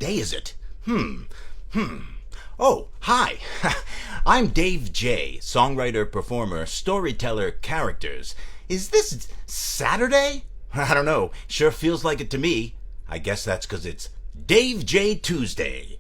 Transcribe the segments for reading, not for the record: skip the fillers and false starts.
day is it? Oh, hi. I'm Dave J., songwriter, performer, storyteller, characters. Is this Saturday? I don't know. Sure feels like it to me. I guess that's 'cause it's Dave J. Tuesday.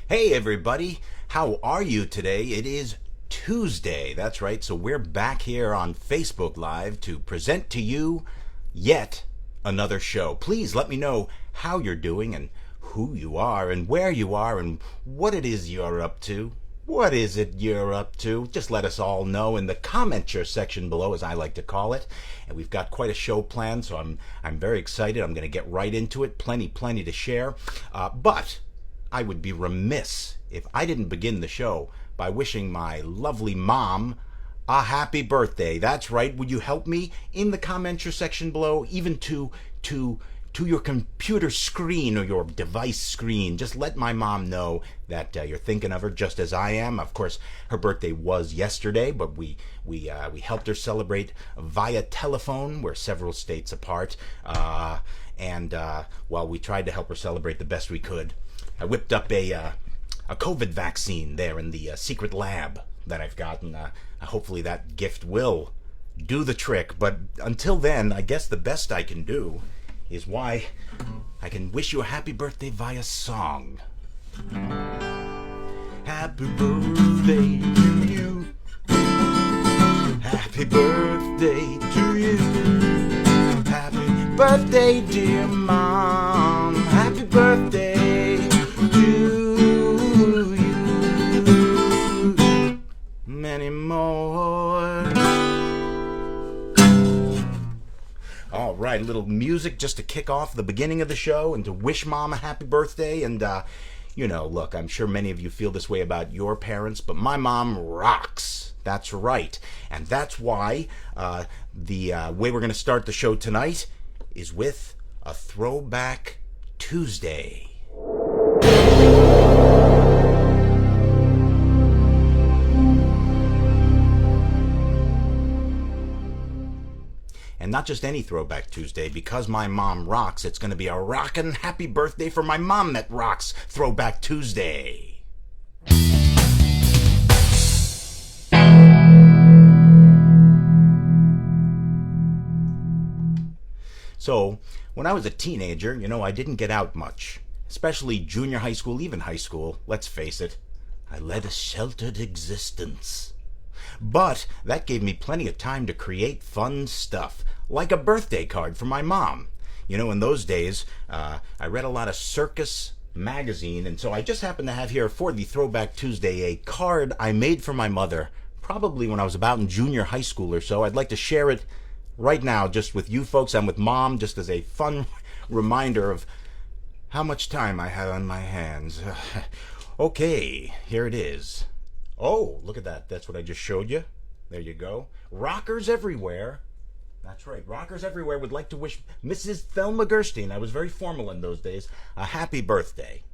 Hey everybody, how are you today? It is Tuesday, that's right, so we're back here on Facebook Live to present to you yet another show. Please let me know how you're doing and who you are and where you are and what it is you're up to. What is it you're up to? Just let us all know in the commenter section below, as I like to call it. And we've got quite a show planned, so I'm very excited. I'm going to get right into it. Plenty to share. But I would be remiss if I didn't begin the show by wishing my lovely mom a happy birthday. That's right. Would you help me in the commenter section below, even to your computer screen or your device screen? Just let my mom know that you're thinking of her just as I am. Of course, her birthday was yesterday, but we helped her celebrate via telephone. We're several states apart, and while we tried to help her celebrate the best we could, I whipped up a COVID vaccine there in the secret lab that I've gotten. Hopefully that gift will do the trick. But until then, I guess the best I can do is why I can wish you a happy birthday via song. Happy birthday to you. Happy birthday to you. Happy birthday, dear Mom. Happy birthday to you. Many more. All right, a little music just to kick off the beginning of the show and to wish Mom a happy birthday. And, look, I'm sure many of you feel this way about your parents, but my mom rocks. That's right. And that's why the way we're going to start the show tonight is with a Throwback Tuesday. And not just any Throwback Tuesday. Because my mom rocks, it's going to be a rockin' happy birthday for my mom that rocks Throwback Tuesday. So, when I was a teenager, I didn't get out much. Especially junior high school, even high school. Let's face it, I led a sheltered existence. But that gave me plenty of time to create fun stuff, like a birthday card for my mom. In those days, I read a lot of Circus magazine, and so I just happened to have here for the Throwback Tuesday a card I made for my mother, probably when I was about in junior high school or so. I'd like to share it right now just with you folks and with Mom, just as a fun reminder of how much time I had on my hands. Okay, here it is. Oh, look at that. That's what I just showed you. There you go. Rockers everywhere. That's right. Rockers everywhere would like to wish Mrs. Thelma Gerstein, I was very formal in those days, a happy birthday.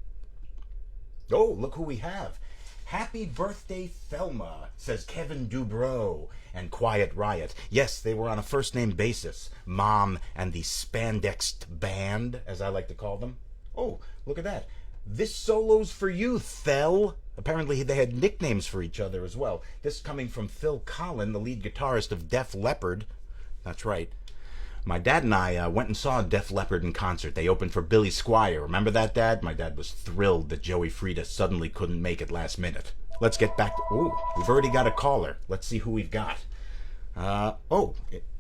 Oh, look who we have. Happy birthday, Thelma, says Kevin Dubrow and Quiet Riot. Yes, they were on a first-name basis. Mom and the Spandexed Band, as I like to call them. Oh, look at that. This solo's for you, Thel. Apparently they had nicknames for each other as well. This coming from Phil Collin, the lead guitarist of Def Leppard. That's right. My dad and I went and saw Def Leppard in concert. They opened for Billy Squier. Remember that, Dad? My dad was thrilled that Joey Frieda suddenly couldn't make it last minute. Let's get back to... Ooh, we've already got a caller. Let's see who we've got.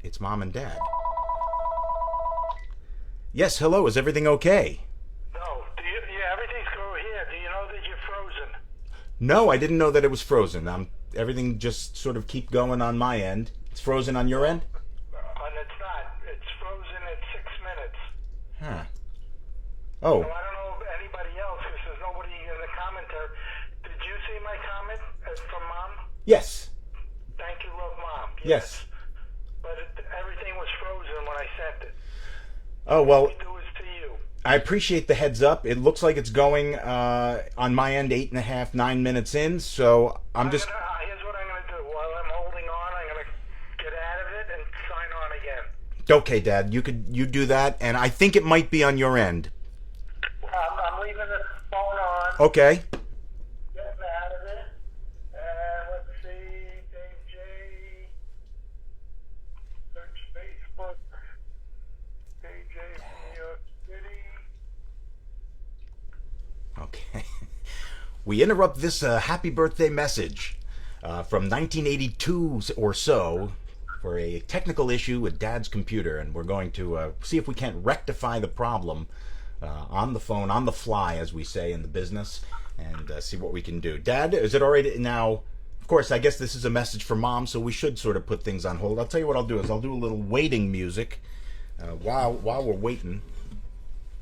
It's Mom and Dad. Yes, hello. Is everything okay? No. Yeah, everything's going here. Do you know that you're frozen? No, I didn't know that it was frozen. Everything just sort of keep going on my end. It's frozen on your end? And it's not. It's frozen at 6 minutes. Huh. Oh. So I don't know anybody else because there's nobody in the commentary. Did you see my comment from Mom? Yes. Thank you, love, Mom. Yes. But everything was frozen when I sent it. Oh, well, It was to you. I appreciate the heads up. It looks like it's going on my end 8.5, 9 minutes in, so Here's what I'm going to do. While I'm holding on, I'm going to get out of it and sign on again. Okay, Dad, you do that, and I think it might be on your end. I'm leaving the phone on. Okay. Getting out of it. And let's see, Dave J. Search Facebook. Dave J from New York City. Okay. We interrupt this happy birthday message from 1982 or so for a technical issue with Dad's computer, and we're going to see if we can't rectify the problem on the phone, on the fly, as we say in the business, and see what we can do. Dad, is it all right now? Of course, I guess this is a message for Mom, so we should sort of put things on hold. I'll tell you what I'll do is I'll do a little waiting music while we're waiting.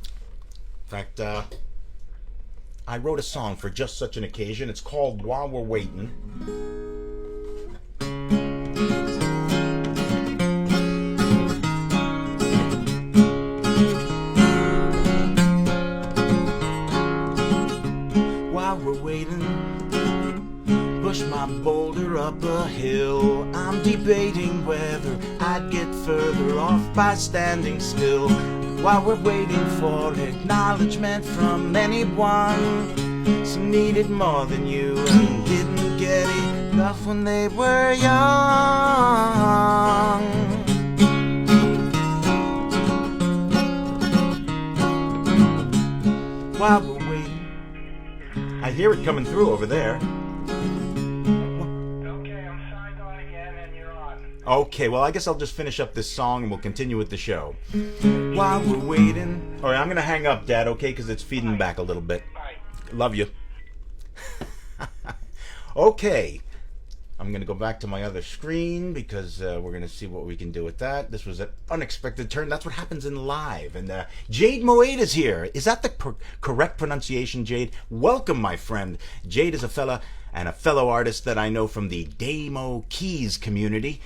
In fact, I wrote a song for just such an occasion. It's called While We're Waiting. While we're waiting, push my boulder up a hill. I'm debating whether I'd get further off by standing still. While we're waiting for acknowledgement from anyone, some needed more than you and didn't get enough when they were young. While we're waiting, I hear it coming through over there. Okay, I'm signed on again and you're on. Okay, well, I guess I'll just finish up this song and we'll continue with the show. While we're waiting... All right, I'm going to hang up, Dad, okay? Because it's feeding back a little bit. Bye. Love you. Okay. I'm going to go back to my other screen because we're going to see what we can do with that. This was an unexpected turn. That's what happens in live. And Jade Moade is here. Is that the correct pronunciation, Jade? Welcome, my friend. Jade is a fellow artist that I know from the Damo Keys community.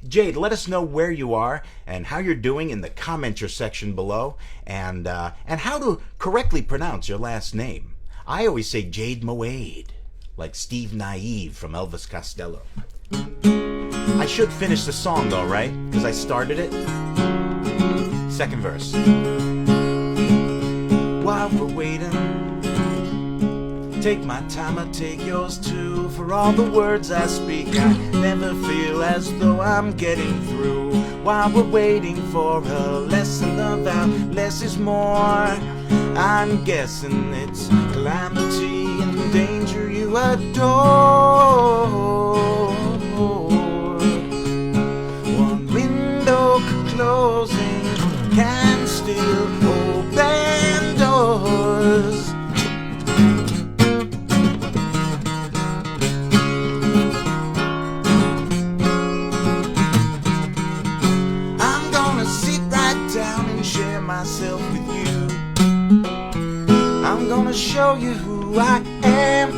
Jade, let us know where you are and how you're doing in the commenter section below, and how to correctly pronounce your last name. I always say Jade Moade, like Steve Naive from Elvis Costello. I should finish the song though, right? Because I started it. Second verse. While we're waiting, take my time, I take yours too. For all the words I speak, I never feel as though I'm getting through. While we're waiting for a lesson about less is more, I'm guessing it's calamity and danger you adore. One window closing can still open doors. I'm gonna sit right down and share myself with you. I'm gonna show you who I am,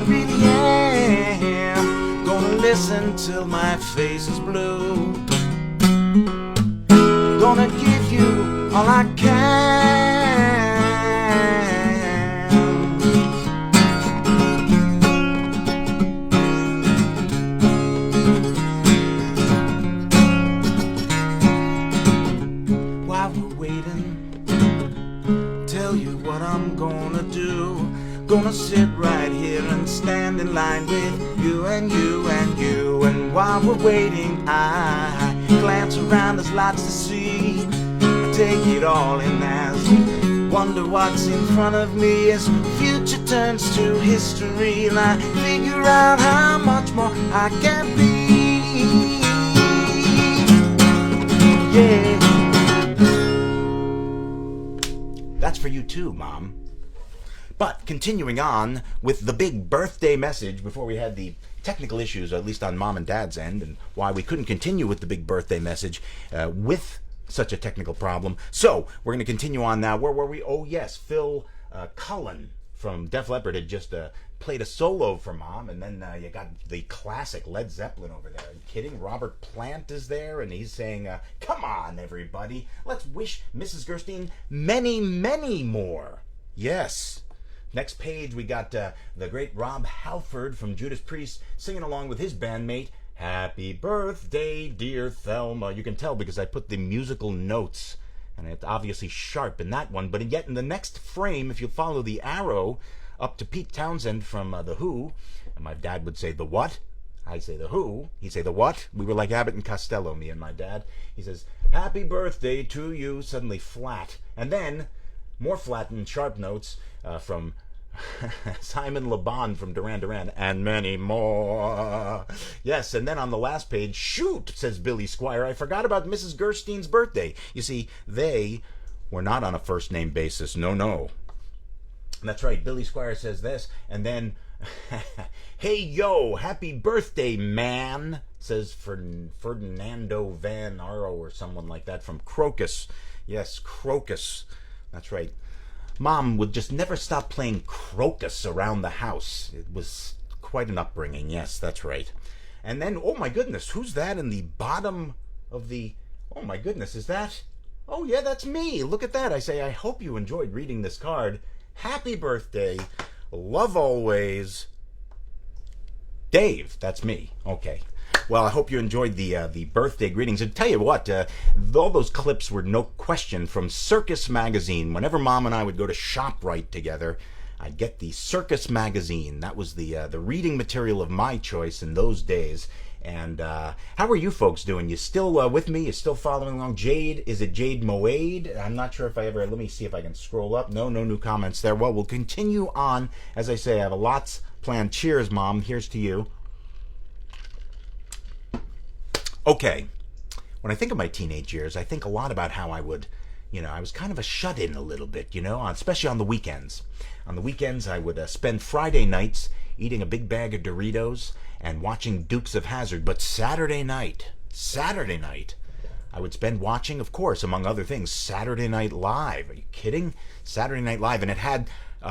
really am. Gonna listen till my face is blue. Gonna give you all I can. While we're waiting, tell you what I'm gonna do. Gonna sit right here and stand in line with you and you and you. And while we're waiting, I glance lots around, there's lots to see. I take it all in as wonder what's in front of me as future turns to history, and I figure out how much more I can be. Yeah. That's for you too, Mom. But continuing on with the big birthday message, before we had the technical issues, at least on Mom and Dad's end, and why we couldn't continue with the big birthday message with such a technical problem. So we're going to continue on now. Where were we? Oh yes, Phil Cullen from Def Leppard had just played a solo for Mom, and then you got the classic Led Zeppelin over there. Are you kidding? Robert Plant is there, and he's saying, come on, everybody, let's wish Mrs. Gerstein many, many more. Yes. Next page, we got the great Rob Halford from Judas Priest singing along with his bandmate, Happy Birthday, dear Thelma. You can tell because I put the musical notes, and it's obviously sharp in that one, but yet in the next frame, if you follow the arrow up to Pete Townsend from The Who, and my dad would say, the what? I'd say The Who. He'd say, the what? We were like Abbott and Costello, me and my dad. He says, Happy Birthday to you, suddenly flat. And then, more flat and sharp notes from Simon Le Bon from Duran Duran, and many more. Yes, and then on the last page, shoot, says Billy Squire, I forgot about Mrs. Gerstein's birthday. You see, they were not on a first-name basis. No. That's right, Billy Squire says this, and then, hey, yo, happy birthday, man, says Ferdinando Van Aro or someone like that from Crocus. Yes, Crocus. That's right. Mom would just never stop playing Crocus around the house. It was quite an upbringing. Yes, that's right. And then, oh my goodness, who's that in the bottom of the... Oh my goodness, is that... Oh yeah, that's me. Look at that. I say, I hope you enjoyed reading this card. Happy birthday. Love always. Dave, that's me. Okay. Well, I hope you enjoyed the birthday greetings. And tell you what, all those clips were no question from Circus Magazine. Whenever Mom and I would go to ShopRite together, I'd get the Circus Magazine. That was the reading material of my choice in those days. And how are you folks doing? You still with me? You still following along? Jade, is it Jade Moade? I'm not sure if I ever... Let me see if I can scroll up. No new comments there. Well, we'll continue on. As I say, I have a lots planned. Cheers, Mom. Here's to you. Okay, when I think of my teenage years, I think a lot about how I would, I was kind of a shut-in a little bit, especially on the weekends. On the weekends, I would spend Friday nights eating a big bag of Doritos and watching Dukes of Hazzard. But Saturday night, I would spend watching, of course, among other things, Saturday Night Live. Are you kidding? Saturday Night Live. And it had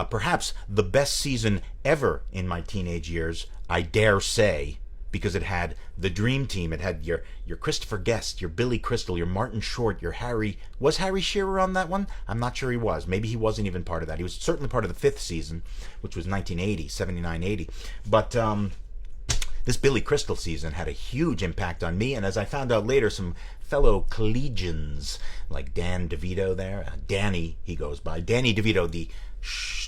perhaps the best season ever in my teenage years, I dare say, because it had the dream team. It had your Christopher Guest, your Billy Crystal, your Martin Short, your Harry... Was Harry Shearer on that one? I'm not sure he was. Maybe he wasn't even part of that. He was certainly part of the fifth season, which was 1980, 79-80. But this Billy Crystal season had a huge impact on me, and as I found out later, some fellow collegians, like Dan DeVito there, Danny, he goes by, Danny DeVito, the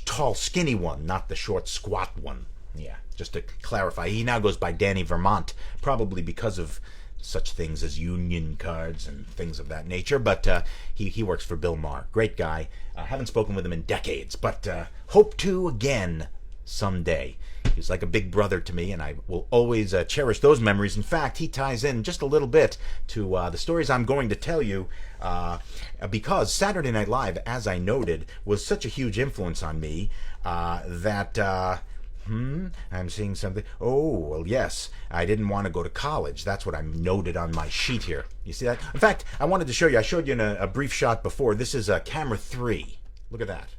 tall, skinny one, not the short, squat one. Yeah, just to clarify, he now goes by Danny Vermont, probably because of such things as union cards and things of that nature, but he works for Bill Maher. Great guy. Haven't spoken with him in decades, but hope to again someday. He's like a big brother to me, and I will always cherish those memories. In fact, he ties in just a little bit to the stories I'm going to tell you, because Saturday Night Live, as I noted, was such a huge influence on me that... I'm seeing something. Oh, well, yes. I didn't want to go to college. That's what I noted on my sheet here. You see that? In fact, I wanted to show you. I showed you in a brief shot before. This is camera 3. Look at that.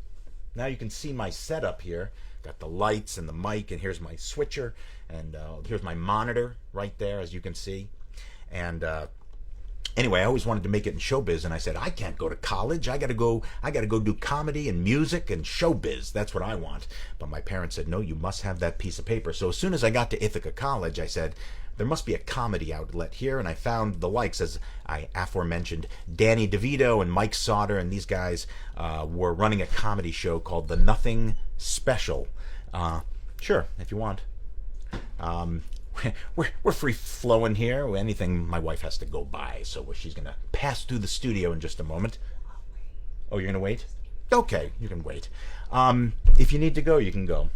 Now you can see my setup here. Got the lights and the mic, and here's my switcher, and here's my monitor right there, as you can see. And anyway, I always wanted to make it in showbiz, and I said, I can't go to college. I gotta go do comedy and music and showbiz. That's what I want. But my parents said, no, you must have that piece of paper. So as soon as I got to Ithaca College, I said, there must be a comedy outlet here, and I found the likes, as I aforementioned, Danny DeVito and Mike Sauter, and these guys were running a comedy show called The Nothing Special. Sure, if you want. we're free flowing here. Anything, my wife has to go by, so she's gonna pass through the studio in just a moment. Oh, you're gonna wait? Okay, you can wait. If you need to go, you can go.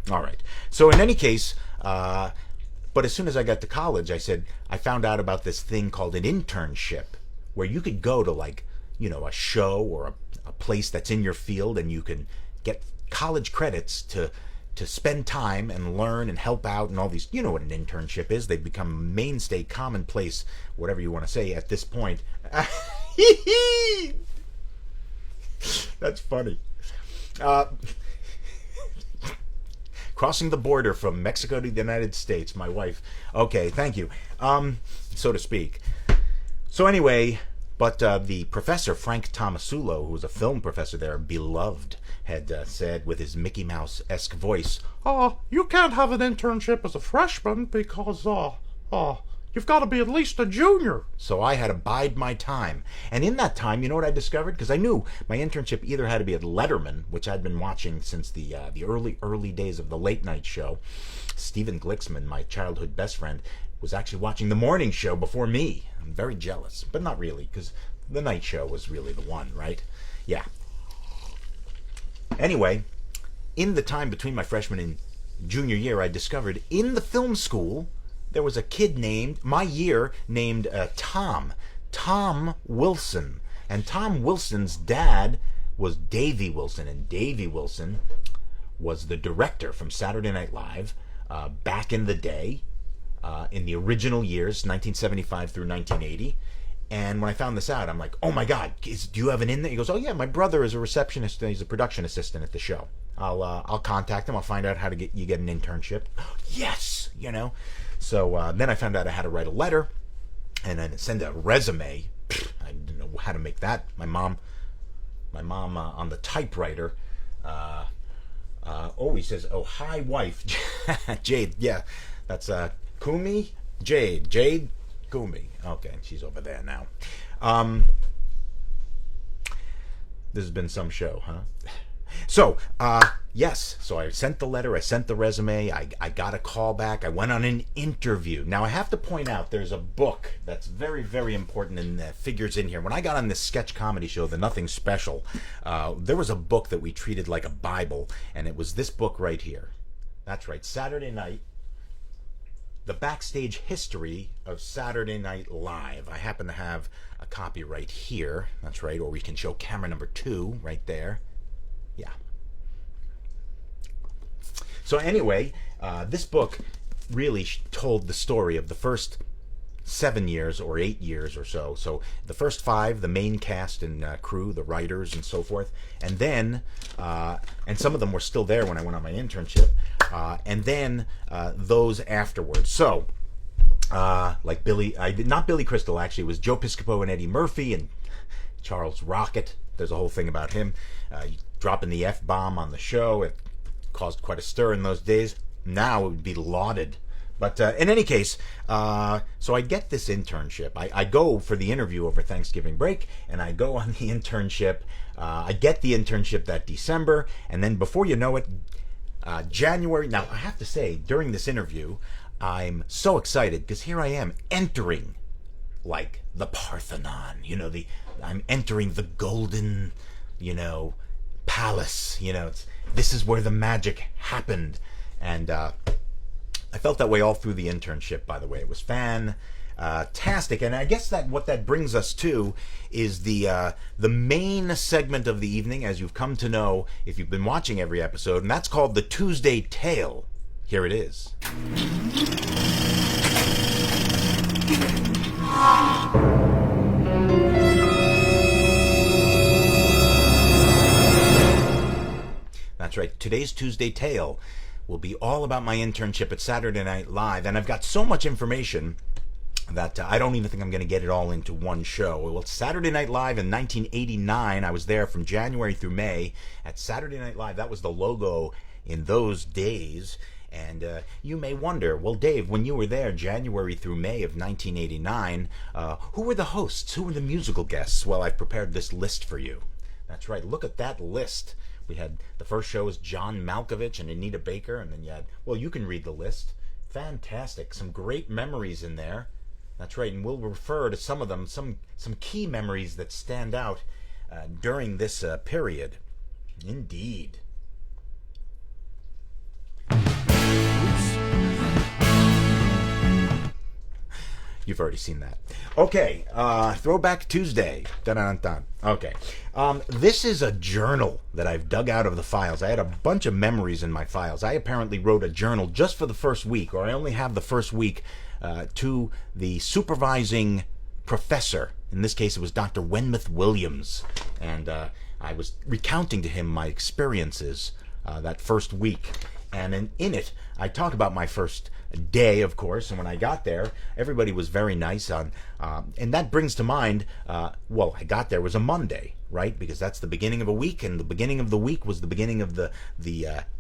All right. So in any case, but as soon as I got to college, I found out about this thing called an internship, where you could go to like, a show or a place that's in your field, and you can get college credits to spend time and learn and help out and all these. You know what an internship is. They've become mainstay, commonplace, whatever you want to say at this point. That's funny. Crossing the border from Mexico to the United States, my wife. Okay, thank you. So to speak. So anyway, but the professor, Frank Tomasulo, who was a film professor there, beloved, had said with his Mickey Mouse-esque voice, you can't have an internship as a freshman because, you've got to be at least a junior. So I had to bide my time. And in that time, you know what I discovered? Because I knew my internship either had to be at Letterman, which I'd been watching since the early days of the late night show. Stephen Glicksman, my childhood best friend, was actually watching the morning show before me. I'm very jealous, but not really, because the night show was really the one, right? Yeah. Anyway, in the time between my freshman and junior year, I discovered in the film school there was a kid named Tom Wilson. And Tom Wilson's dad was Davy Wilson, and Davy Wilson was the director from Saturday Night Live back in the day, in the original years, 1975 through 1980. And when I found this out, I'm like, oh my God, do you have an in there? He goes, oh yeah, my brother is a receptionist. He's a production assistant at the show. I'll contact him. I'll find out how to get an internship. Yes, So then I found out I had to write a letter and then send a resume. I didn't know how to make that. My mom on the typewriter. He says, oh, hi, wife. Jade. Yeah, that's Kumi? Jade Kumi. Okay, she's over there now. This has been some show, huh? So, yes. So I sent the letter. I sent the resume. I got a call back. I went on an interview. Now, I have to point out there's a book that's very, very important and figures in here. When I got on this sketch comedy show, The Nothing Special, there was a book that we treated like a Bible, and it was this book right here. That's right, Saturday Night. The backstage history of Saturday Night Live. I happen to have a copy right here. That's right, or we can show camera number 2 right there. Yeah. So anyway, this book really told the story of the first 7 years or 8 years or so. So the first 5, the main cast and crew, the writers and so forth. And then, and some of them were still there when I went on my internship. And then those afterwards. So, like not Billy Crystal, actually. It was Joe Piscopo and Eddie Murphy and Charles Rocket. There's a whole thing about him dropping the F-bomb on the show. It caused quite a stir in those days. Now it would be lauded. But in any case, so I get this internship. I go for the interview over Thanksgiving break, and I go on the internship. I get the internship that December, and then before you know it, January. Now, I have to say, during this interview, I'm so excited because here I am entering, like, the Parthenon. I'm entering the golden, palace. This is where the magic happened. And I felt that way all through the internship, by the way. It was fantastic. And I guess that what that brings us to is the main segment of the evening, as you've come to know if you've been watching every episode, and that's called the Tuesday Tale. Here it is. That's right. Today's Tuesday Tale will be all about my internship at Saturday Night Live, and I've got so much information that I don't even think I'm going to get it all into one show. Well, it's Saturday Night Live in 1989. I was there from January through May at Saturday Night Live. That was the logo in those days. And you may wonder, well, Dave, when you were there January through May of 1989, who were the hosts? Who were the musical guests? Well, I've prepared this list for you. That's right. Look at that list. We had the first show was John Malkovich and Anita Baker, and then you had, well, you can read the list. fantastic. Some great memories in there. That's right, and we'll refer to some of them, some key memories that stand out during this period. Indeed. You've already seen that. Okay, Throwback Tuesday. Dun-dun-dun. Okay. This is a journal that I've dug out of the files. I had a bunch of memories in my files. I apparently wrote a journal just for the first week, or I only have the first week, to the supervising professor. In this case, it was Dr. Wenmouth Williams. And I was recounting to him my experiences that first week. And in it, I talk about my first day, of course, and when I got there, everybody was very nice. And that brings to mind, I got there was a Monday, right? Because that's the beginning of a week, and the beginning of the week was the beginning of the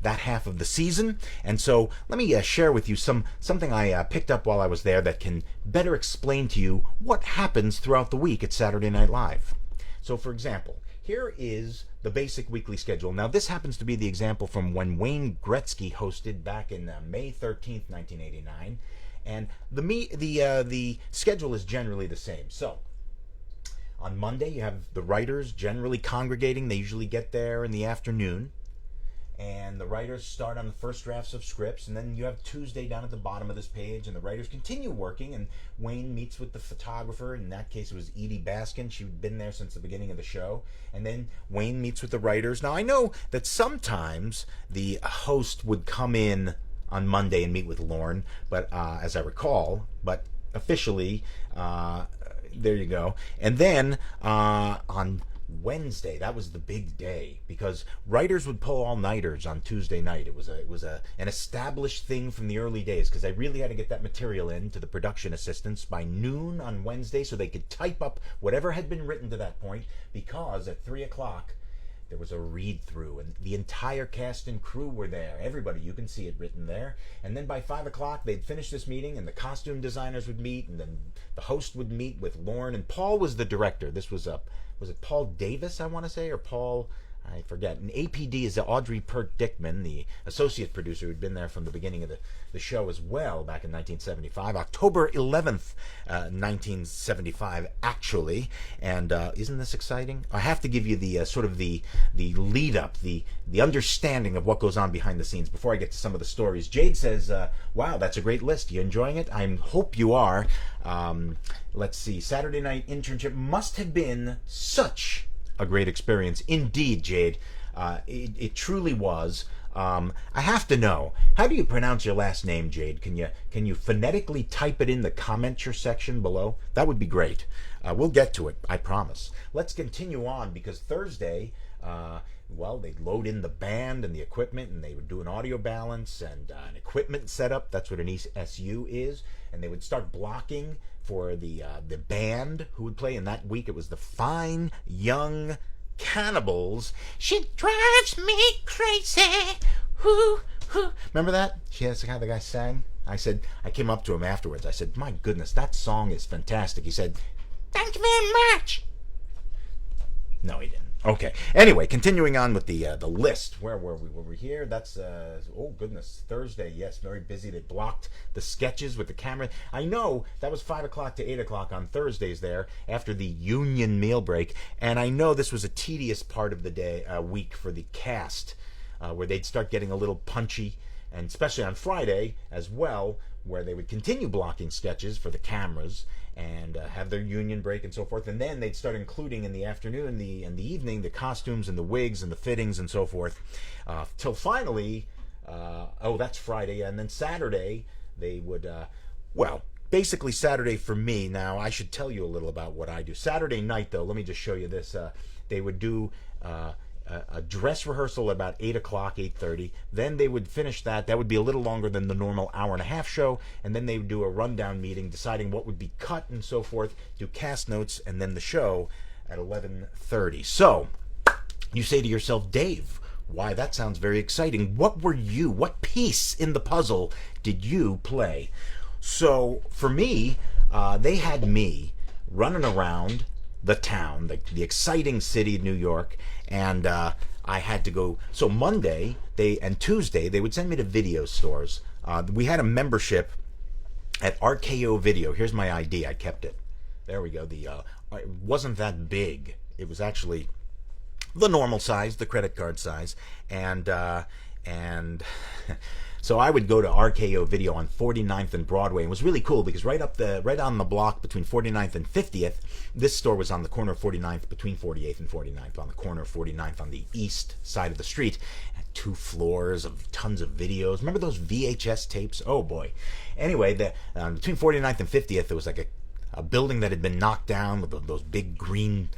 that half of the season. And so let me share with you something I picked up while I was there that can better explain to you what happens throughout the week at Saturday Night Live. So, for example, here is the basic weekly schedule. Now, this happens to be the example from when Wayne Gretzky hosted back in May 13th, 1989. And the schedule is generally the same. So, on Monday, you have the writers generally congregating. They usually get there in the afternoon. And the writers start on the first drafts of scripts, and then you have Tuesday down at the bottom of this page, and the writers continue working, and Wayne meets with the photographer. In that case, it was Edie Baskin. She'd been there since the beginning of the show. And then Wayne meets with the writers. Now, I know that sometimes the host would come in on Monday and meet with Lorne, but as I recall, but officially, there you go. And then on Wednesday, that was the big day, because writers would pull all-nighters on Tuesday night. It was an established thing from the early days, because I really had to get that material in to the production assistants by noon on Wednesday so they could type up whatever had been written to that point, because at 3 o'clock there was a read-through, and the entire cast and crew were there. Everybody, you can see it written there. And then by 5 o'clock, they'd finish this meeting, and the costume designers would meet, and then the host would meet with Lorne, and Paul was the director. This was it Paul Davis, I want to say, or Paul, I forget. And APD is Audrey Pert Dickman, the associate producer who'd been there from the beginning of the show as well, back in 1975, October 11th, 1975, actually. And isn't this exciting? I have to give you the sort of the lead up, the understanding of what goes on behind the scenes before I get to some of the stories. Jade says, wow, that's a great list. You enjoying it? I hope you are. Let's see. Saturday night internship must have been such a great experience. Indeed, Jade. It truly was. I have to know, how do you pronounce your last name, Jade? Can you phonetically type it in the commenter section below? That would be great. We'll get to it, I promise. Let's continue on, because Thursday, they'd load in the band and the equipment, and they would do an audio balance and an equipment setup. That's what an ESU is. And they would start blocking for the band who would play. And that week it was the Fine Young Cannibals. She drives me crazy. Hoo, hoo. Remember that? That's how the guy sang. I came up to him afterwards. I said, my goodness, that song is fantastic. He said, thank you very much. No, he didn't. Okay. Anyway, continuing on with the list. Where were we? Were we here? That's oh goodness, Thursday. Yes, very busy. They blocked the sketches with the camera. I know that was 5 o'clock to 8 o'clock on Thursdays there after the union meal break, and I know this was a tedious part of the day, week for the cast, where they'd start getting a little punchy, and especially on Friday as well, where they would continue blocking sketches for the cameras and have their union break and so forth. And then they'd start including in the afternoon and the evening the costumes and the wigs and the fittings and so forth. Till finally, that's Friday. And then Saturday, they would, basically Saturday for me. Now, I should tell you a little about what I do. Saturday night, though, let me just show you this. They would do a dress rehearsal about 8 o'clock, 8:30. Then they would finish that. That would be a little longer than the normal hour-and-a-half show. And then they would do a rundown meeting, deciding what would be cut and so forth, do cast notes, and then the show at 11:30. So, you say to yourself, Dave, why, that sounds very exciting. What piece in the puzzle did you play? So, for me, they had me running around the town, the exciting city of New York, and I had to go. So Monday and Tuesday, they would send me to video stores We had a membership at RKO Video. Here's my ID. I kept it. There we go. It wasn't that big. It was actually the normal size, the credit card size, and so I would go to RKO Video on 49th and Broadway. It was really cool because right on the block between 49th and 50th, this store was on the corner of 49th, between 48th and 49th, on the corner of 49th on the east side of the street. Had 2 floors of tons of videos. Remember those VHS tapes? Oh boy. Anyway, between 49th and 50th, there was like a building that had been knocked down with those big green,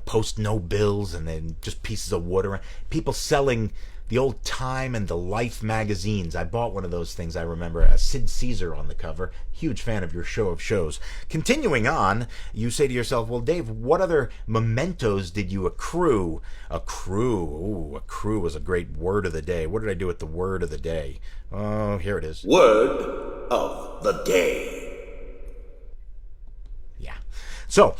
post no bills, and then just pieces of wood around. People selling the old Time and the Life magazines. I bought one of those things, I remember. Sid Caesar on the cover. Huge fan of your show of shows. Continuing on, you say to yourself, well, Dave, what other mementos did you accrue? Accrue. Ooh, accrue was a great word of the day. What did I do with the word of the day? Oh, here it is. Word of the day. Yeah. So,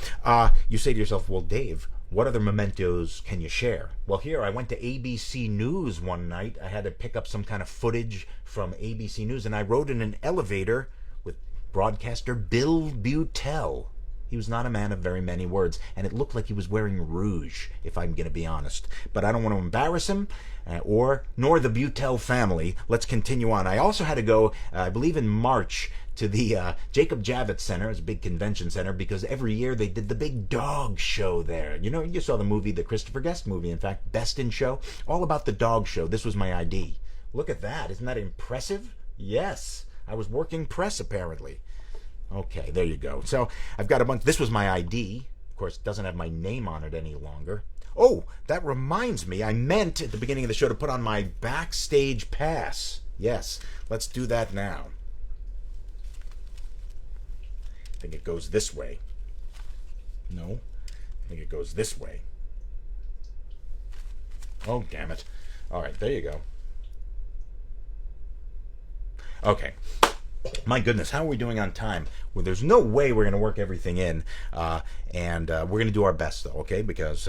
you say to yourself, well, Dave, what other mementos can you share? Well, here, I went to ABC News one night. I had to pick up some kind of footage from ABC News, and I rode in an elevator with broadcaster Bill Beutel. He was not a man of very many words, and it looked like he was wearing rouge, if I'm going to be honest. But I don't want to embarrass him, nor the Beutel family. Let's continue on. I also had to go, I believe in March, to the Jacob Javits Center. It's a big convention center because every year they did the big dog show there. You saw the movie, the Christopher Guest movie, in fact, Best in Show, all about the dog show. This was my ID. Look at that. Isn't that impressive? Yes. I was working press, apparently. Okay, there you go. So I've got a bunch. This was my ID. Of course, it doesn't have my name on it any longer. Oh, that reminds me. I meant at the beginning of the show to put on my backstage pass. Yes, let's do that now. I think it goes this way. No, I think it goes this way. Oh, damn it. All right, there you go. Okay. My goodness, how are we doing on time? Well, there's no way we're going to work everything in, and we're going to do our best, though, okay? Because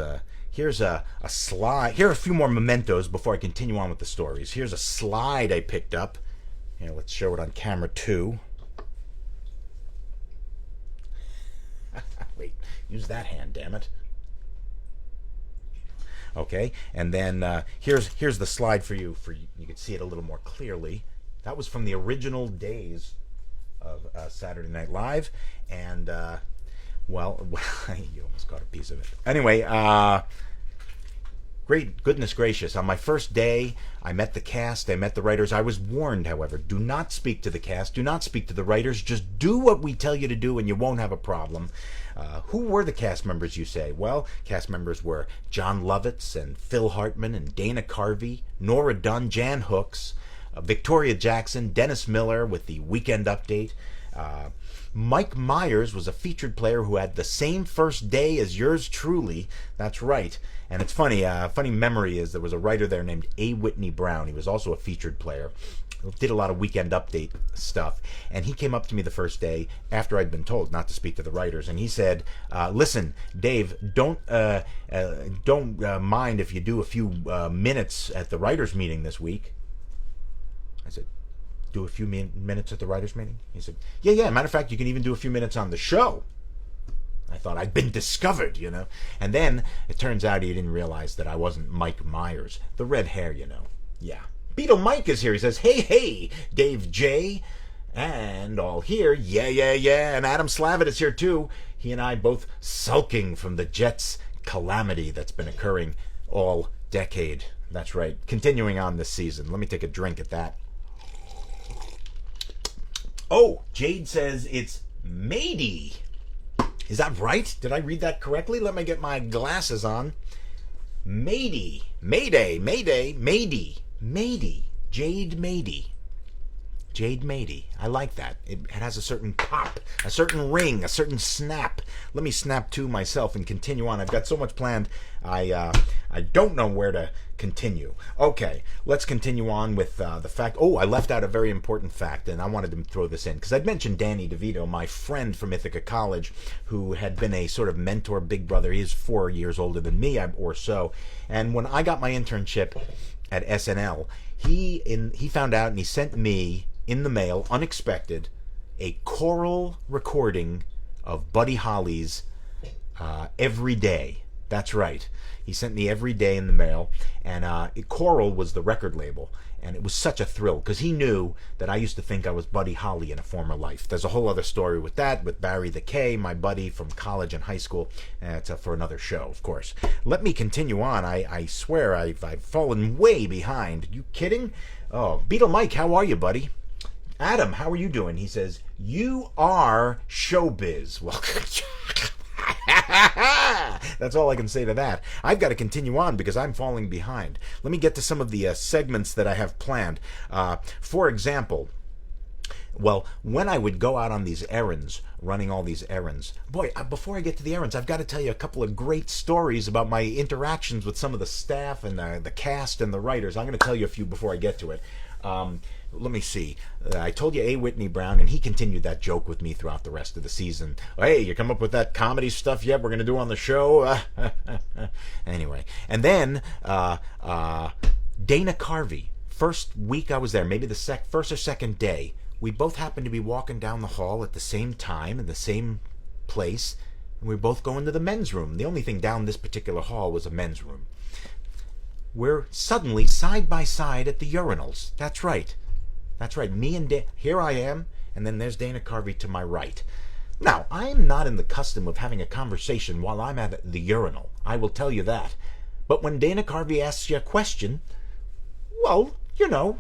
here's a slide. Here are a few more mementos before I continue on with the stories. Here's a slide I picked up. Here, let's show it on camera, too. Wait, use that hand, damn it. Okay, and then here's the slide for you. You can see it a little more clearly. That was from the original days of Saturday Night Live, and well, you almost got a piece of it. Anyway, goodness gracious! On my first day, I met the cast, I met the writers. I was warned, however, do not speak to the cast, do not speak to the writers. Just do what we tell you to do, and you won't have a problem. Who were the cast members, you say? Well, cast members were John Lovitz and Phil Hartman and Dana Carvey, Nora Dunn, Jan Hooks, Victoria Jackson, Dennis Miller with the Weekend Update. Mike Myers was a featured player who had the same first day as yours truly. That's right. And it's funny, funny memory is there was a writer there named A. Whitney Brown. He was also a featured player. Did a lot of Weekend Update stuff. And he came up to me the first day after I'd been told not to speak to the writers. And he said, listen, Dave, don't mind if you do a few minutes at the writers meeting this week. I said, do a few minutes at the writers' meeting? He said, yeah. Matter of fact, you can even do a few minutes on the show. I thought I'd been discovered, And then it turns out he didn't realize that I wasn't Mike Myers. The red hair, Yeah. Beetle Mike is here. He says, hey, Dave J. And all here, yeah. And Adam Slavitt is here too. He and I both sulking from the Jets' calamity that's been occurring all decade. That's right. Continuing on this season. Let me take a drink at that. Oh, Jade says it's Mady. Is that right? Did I read that correctly? Let me get my glasses on. Mady. Mayday. Jade Mady. Jade Mady. I like that. It has a certain pop, a certain ring, a certain snap. Let me snap to myself and continue on. I've got so much planned. I don't know where to continue. Okay, let's continue on with the fact. Oh, I left out a very important fact, and I wanted to throw this in because I'd mentioned Danny DeVito, my friend from Ithaca College, who had been a sort of mentor, big brother. He's 4 years older than me, or so. And when I got my internship at SNL, he found out and he sent me in the mail, unexpected, a choral recording of Buddy Holly's Every Day. That's right. He sent me Every Day in the mail, and Choral was the record label, and it was such a thrill because he knew that I used to think I was Buddy Holly in a former life. There's a whole other story with that, with Barry the K, my buddy from college and high school. It's for another show, of course. Let me continue on. I swear I've fallen way behind. You kidding? Oh, Beetle Mike, how are you, buddy? Adam, how are you doing? He says, you are showbiz. Well, that's all I can say to that. I've got to continue on because I'm falling behind. Let me get to some of the segments that I have planned. For example, well, when I would go out on these errands, running all these errands, boy, before I get to the errands, I've got to tell you a couple of great stories about my interactions with some of the staff and the cast and the writers. I'm going to tell you a few before I get to it. Let me see. I told you A. Whitney Brown, and he continued that joke with me throughout the rest of the season. Hey, you come up with that comedy stuff yet we're going to do on the show? Anyway. And then Dana Carvey. First week I was there, maybe the first or second day, we both happened to be walking down the hall at the same time in the same place, and we were both going to the men's room. The only thing down this particular hall was a men's room. We're suddenly side by side at the urinals. That's right. That's right. Me and here I am, and then there's Dana Carvey to my right. Now, I am not in the custom of having a conversation while I'm at the urinal. I will tell you that. But when Dana Carvey asks you a question, well, you know,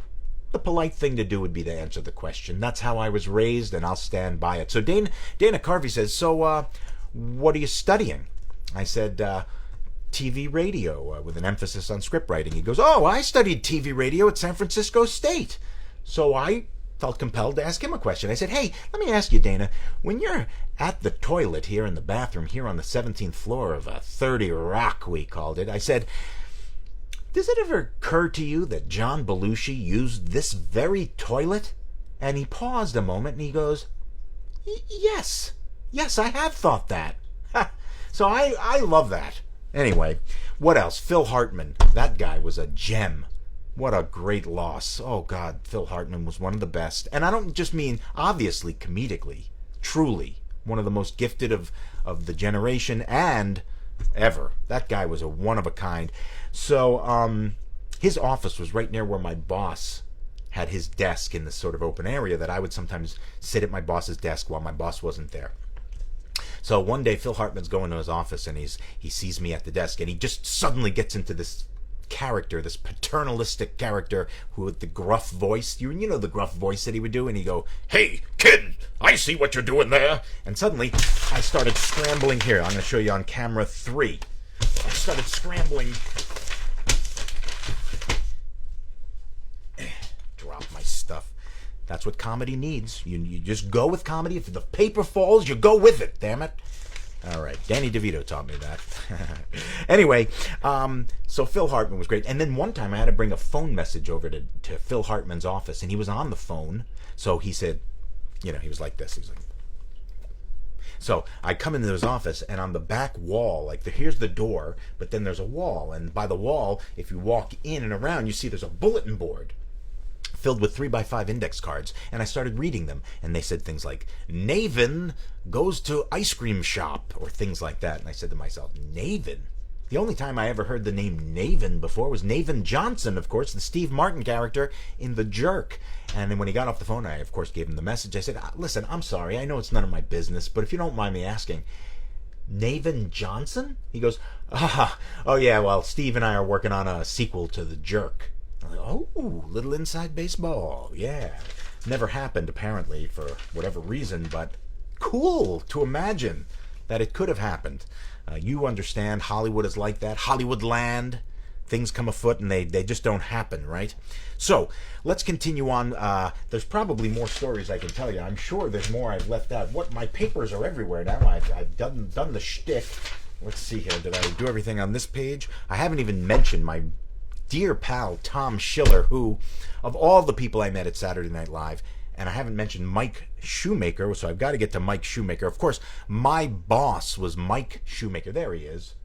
the polite thing to do would be to answer the question. That's how I was raised, and I'll stand by it. So Dana Carvey says, so what are you studying? I said, TV radio, with an emphasis on script writing. He goes, oh, I studied TV radio at San Francisco State. So I felt compelled to ask him a question. I said, hey, let me ask you, Dana, when you're at the toilet here in the bathroom here on the 17th floor of 30 Rock, we called it, I said, does it ever occur to you that John Belushi used this very toilet? And he paused a moment and he goes, yes, I have thought that. So I love that. Anyway, what else? Phil Hartman. That guy was a gem. What a great loss. Oh, God, Phil Hartman was one of the best. And I don't just mean, obviously, comedically. Truly, one of the most gifted of the generation and ever. That guy was a one of a kind. So, his office was right near where my boss had his desk in this sort of open area that I would sometimes sit at my boss's desk while my boss wasn't there. So one day Phil Hartman's going to his office and he sees me at the desk and he just suddenly gets into this character, this paternalistic character who with the gruff voice, you know the gruff voice that he would do, and he'd go, hey, kid, I see what you're doing there. And suddenly I started scrambling here. I'm going to show you on camera 3. I started scrambling. Drop my stuff. That's what comedy needs. You just go with comedy. If the paper falls, you go with it, damn it. All right, Danny DeVito taught me that. Anyway, so Phil Hartman was great. And then one time I had to bring a phone message over to Phil Hartman's office, and he was on the phone. So he said, you know, he was like this. He was like, so I come into his office, and on the back wall, like here's the door, but then there's a wall. And by the wall, if you walk in and around, you see there's a bulletin board filled with 3x5 index cards, and I started reading them, and they said things like, Navin goes to ice cream shop, or things like that. And I said to myself, Navin? The only time I ever heard the name Navin before was Navin Johnson, of course, the Steve Martin character in The Jerk. And then when he got off the phone, I, of course, gave him the message. I said, listen, I'm sorry, I know it's none of my business, but if you don't mind me asking, Navin Johnson? He goes, oh yeah, well, Steve and I are working on a sequel to The Jerk. Oh, little inside baseball. Yeah. Never happened, apparently, for whatever reason, but cool to imagine that it could have happened. You understand, Hollywood is like that. Hollywood land. Things come afoot and they just don't happen, right? So, let's continue on. There's probably more stories I can tell you. I'm sure there's more I've left out. My papers are everywhere now. I've done the shtick. Let's see here. Did I do everything on this page? I haven't even mentioned my dear pal Tom Schiller, who, of all the people I met at Saturday Night Live, and I haven't mentioned Mike Shoemaker, so I've got to get to Mike Shoemaker. Of course, my boss was Mike Shoemaker. There he is.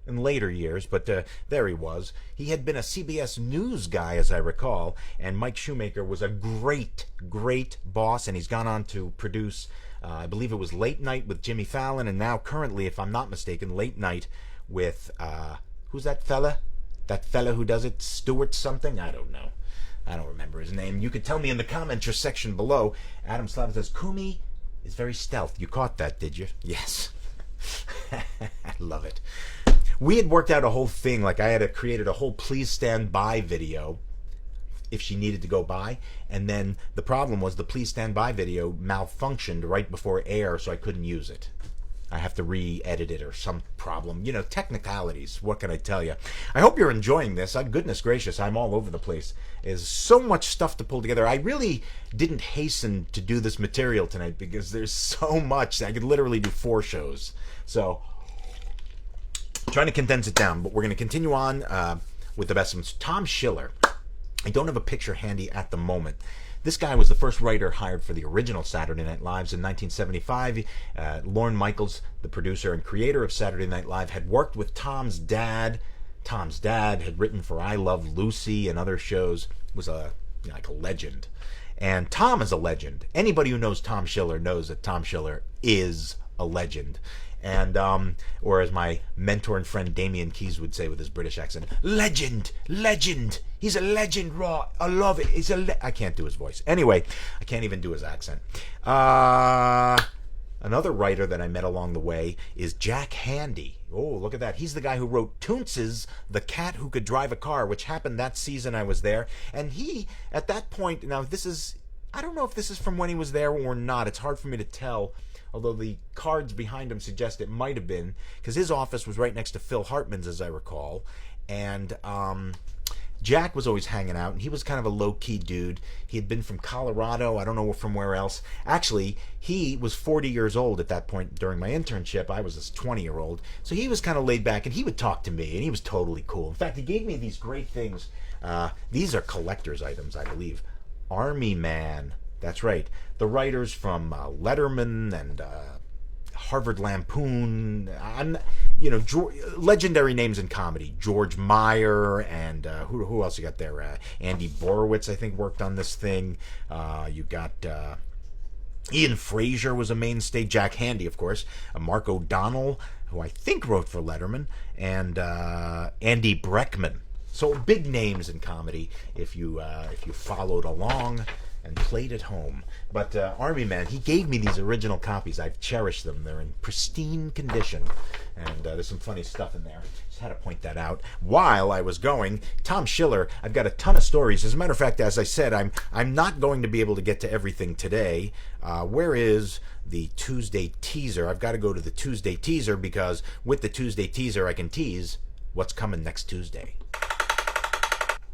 in later years, but there he was. He had been a CBS News guy, as I recall, and Mike Shoemaker was a great, great boss, and he's gone on to produce, I believe it was Late Night with Jimmy Fallon, and now currently, if I'm not mistaken, Late Night with, who's that fella? That fella who does it? Stewart something? I don't know. I don't remember his name. You could tell me in the comments section below. Adam Slavin says, Kumi is very stealth. You caught that, did you? Yes. I love it. We had worked out a whole thing, like I had created a whole please stand by video if she needed to go by, and then the problem was the please stand by video malfunctioned right before air, so I couldn't use it. I have to re-edit it or some problem. You know, technicalities. What can I tell you? I hope you're enjoying this. Goodness gracious, I'm all over the place. There's so much stuff to pull together. I really didn't hasten to do this material tonight because there's so much. I could literally do 4 shows. So, trying to condense it down, but we're going to continue on with the best ones. Tom Schiller. I don't have a picture handy at the moment. This guy was the first writer hired for the original Saturday Night Lives in 1975. Lorne Michaels, the producer and creator of Saturday Night Live, had worked with Tom's dad. Tom's dad had written for I Love Lucy and other shows. Was like a legend. And Tom is a legend. Anybody who knows Tom Schiller knows that Tom Schiller is a legend. And, or as my mentor and friend Damian Keyes would say with his British accent, legend, legend. He's a legend, Raw. I love it. I can't do his voice. Anyway, I can't even do his accent. Another writer that I met along the way is Jack Handy. Oh, look at that. He's the guy who wrote Toonces, The Cat Who Could Drive a Car, which happened that season I was there. And he, at that point, now this is, I don't know if this is from when he was there or not. It's hard for me to tell. Although the cards behind him suggest it might have been, because his office was right next to Phil Hartman's, as I recall. And Jack was always hanging out, and he was kind of a low-key dude. He had been from Colorado, I don't know from where else. Actually, he was 40 years old at that point during my internship. I was a 20-year-old. So he was kind of laid back, and he would talk to me, and he was totally cool. In fact, he gave me these great things. These are collector's items, I believe. Army Man. That's right. The writers from Letterman and Harvard Lampoon, legendary names in comedy. George Meyer and who else you got there? Andy Borowitz, I think, worked on this thing. You got Ian Frazier was a mainstay. Jack Handy, of course. Mark O'Donnell, who I think wrote for Letterman, and Andy Breckman. So big names in comedy if you followed along and played at home. But Army Man, he gave me these original copies. I've cherished them. They're in pristine condition. And there's some funny stuff in there. Just had to point that out. While I was going, Tom Schiller, I've got a ton of stories. As a matter of fact, as I said, I'm not going to be able to get to everything today. Where is the Tuesday teaser? I've got to go to the Tuesday teaser because with the Tuesday teaser, I can tease what's coming next Tuesday.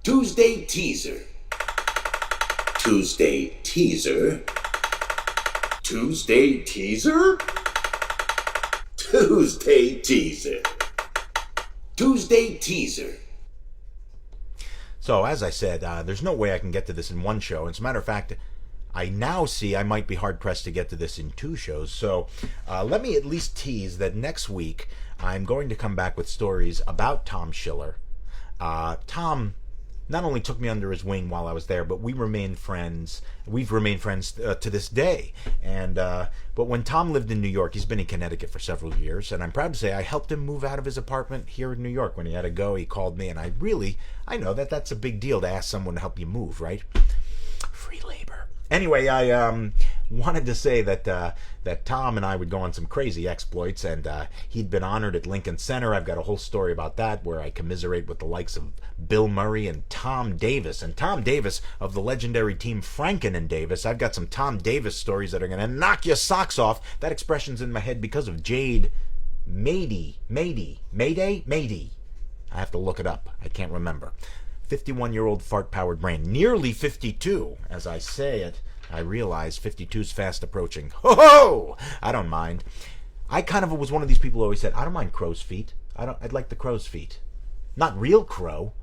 Tuesday teaser. Tuesday teaser. Tuesday teaser. Tuesday teaser. Tuesday teaser. So, as I said, there's no way I can get to this in one show. As a matter of fact, I now see I might be hard-pressed to get to this in 2 shows. So, let me at least tease that next week I'm going to come back with stories about Tom Schiller. Tom not only took me under his wing while I was there, but we remained friends. We've remained friends to this day. And but when Tom lived in New York, he's been in Connecticut for several years, and I'm proud to say I helped him move out of his apartment here in New York. When he had to go, he called me, and I know that that's a big deal to ask someone to help you move, right? Free labor. Anyway, I wanted to say that Tom and I would go on some crazy exploits, and he'd been honored at Lincoln Center. I've got a whole story about that where I commiserate with the likes of Bill Murray and Tom Davis. And Tom Davis of the legendary team Franken and Davis. I've got some Tom Davis stories that are going to knock your socks off. That expression's in my head because of Jade Mayday? I have to look it up. I can't remember. 51-year-old fart-powered brain. Nearly 52. As I say it, I realize 52's fast approaching. Ho-ho! I don't mind. I kind of was one of these people who always said, I don't mind crow's feet. I'd like the crow's feet. Not real crow,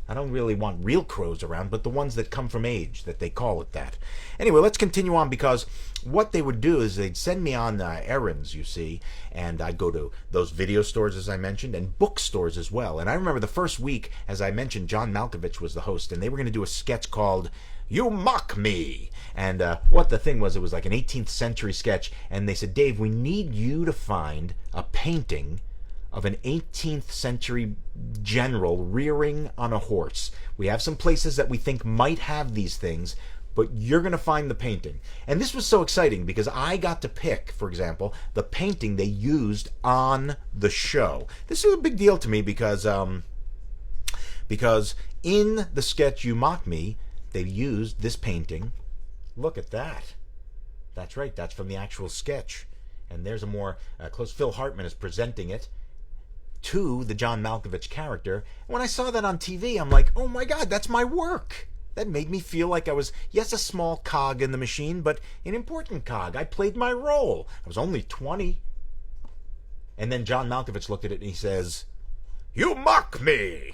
I don't really want real crows around, but the ones that come from age, that they call it that. Anyway, let's continue on, because what they would do is they'd send me on errands, you see, and I'd go to those video stores, as I mentioned, and bookstores as well. And I remember the first week, as I mentioned, John Malkovich was the host, and they were going to do a sketch called You Mock Me. And what the thing was, it was like an 18th century sketch, and they said, Dave, we need you to find a painting of an 18th century general rearing on a horse. We have some places that we think might have these things, but you're going to find the painting. And this was so exciting because I got to pick, for example, the painting they used on the show. This is a big deal to me because in the sketch You Mock Me, they used this painting. Look at that. That's right, that's from the actual sketch. And there's a more close, Phil Hartman is presenting it to the John Malkovich character. When I saw that on TV, I'm like, oh my God, that's my work. That made me feel like I was, yes, a small cog in the machine, but an important cog. I played my role. I was only 20. And then John Malkovich looked at it and he says, You mock me!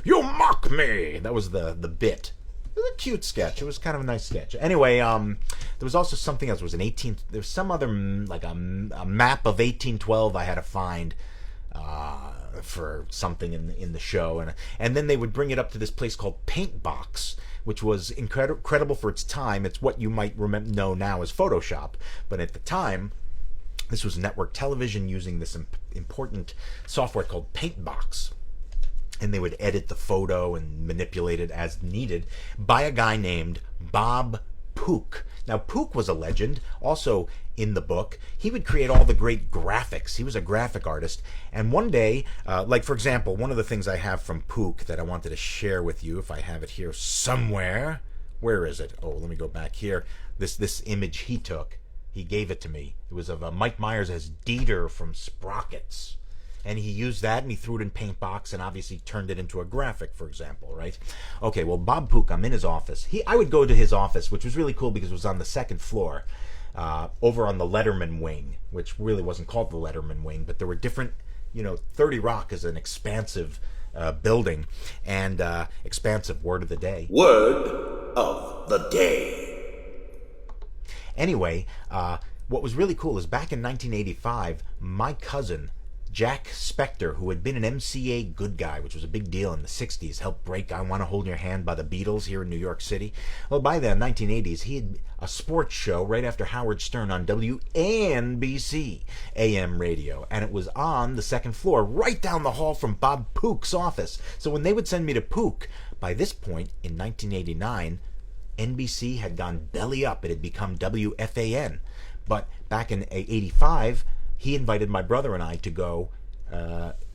You mock me! That was the bit. It was a cute sketch. It was kind of a nice sketch. Anyway, there was also something else. There was there was some other, like a map of 1812 I had to find for something in the show, and then they would bring it up to this place called Paintbox, which was incredible for its time. It's what you might know now as Photoshop, but at the time, this was network television using this important software called Paintbox. And they would edit the photo and manipulate it as needed by a guy named Bob Pook. Now, Pook was a legend, also in the book. He would create all the great graphics. He was a graphic artist. And one day, like for example, one of the things I have from Pook that I wanted to share with you, if I have it here somewhere. Where is it? Oh, let me go back here. This image he took, he gave it to me. It was of Mike Myers as Dieter from Sprockets. And he used that and he threw it in Paintbox and obviously turned it into a graphic, for example, right? Okay, well, Bob Pook, I'm in his office. I would go to his office, which was really cool because it was on the second floor, over on the Letterman wing, which really wasn't called the Letterman wing, but there were different, 30 Rock is an expansive building, and expansive word of the day. Word of the day. Anyway, what was really cool is back in 1985, my cousin, Jack Spector, who had been an MCA good guy, which was a big deal in the 60s, helped break I Want to Hold Your Hand by the Beatles here in New York City. Well, by the 1980s, he had a sports show right after Howard Stern on WNBC AM radio, and it was on the second floor, right down the hall from Bob Pook's office. So when they would send me to Pook, by this point in 1989, NBC had gone belly up. It had become WFAN. But back in 85, he invited my brother and I to go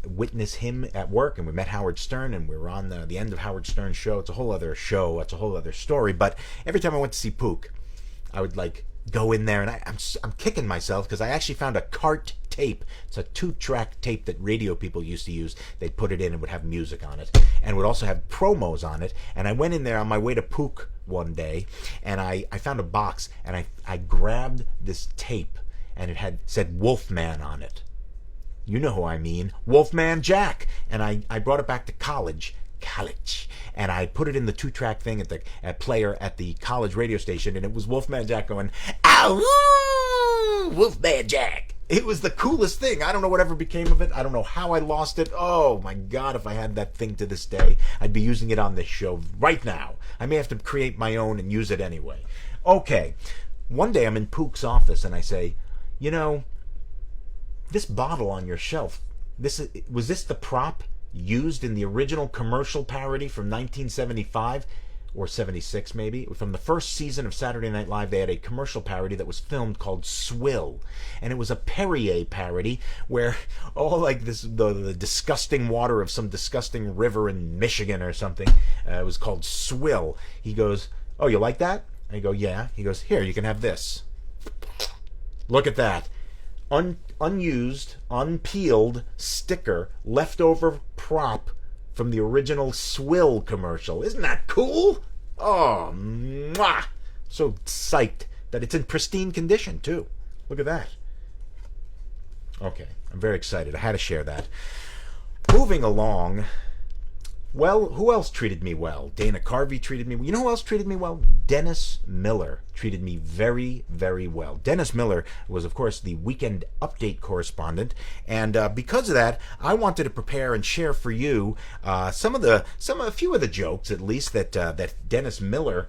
witness him at work, and we met Howard Stern, and we were on the end of Howard Stern's show. It's a whole other show. It's a whole other story. But every time I went to see Pook, I would go in there, and I'm kicking myself because I actually found a cart tape. It's a 2-track tape that radio people used to use. They'd put it in and would have music on it, and would also have promos on it. And I went in there on my way to Pook one day, and I found a box, and I grabbed this tape, and it said Wolfman on it. You know who I mean, Wolfman Jack. And I brought it back to college, and I put it in the 2-track thing at the player at the college radio station, and it was Wolfman Jack going, "Ow, Wolfman Jack." It was the coolest thing. I don't know whatever became of it. I don't know how I lost it. Oh my God, if I had that thing to this day, I'd be using it on this show right now. I may have to create my own and use it anyway. Okay, one day I'm in Pook's office, and I say, this bottle on your shelf, was this the prop used in the original commercial parody from 1975 or 76 maybe? From the first season of Saturday Night Live, they had a commercial parody that was filmed called Swill, and it was a Perrier parody where the disgusting water of some disgusting river in Michigan or something was called Swill. He goes, "Oh, you like that?" I go, "Yeah." He goes, "Here, you can have this. Look at that. Unused, unpeeled sticker, leftover prop from the original Swill commercial. Isn't that cool? Oh, mwah! So psyched that it's in pristine condition, too. Look at that. Okay, I'm very excited. I had to share that. Moving along, Well, who else treated me well? Dana Carvey treated me well. You know who else treated me well? Dennis Miller treated me very, very well. Dennis Miller was, of course, the Weekend Update correspondent, and because of that, I wanted to prepare and share for you a few of the jokes, at least, that Dennis Miller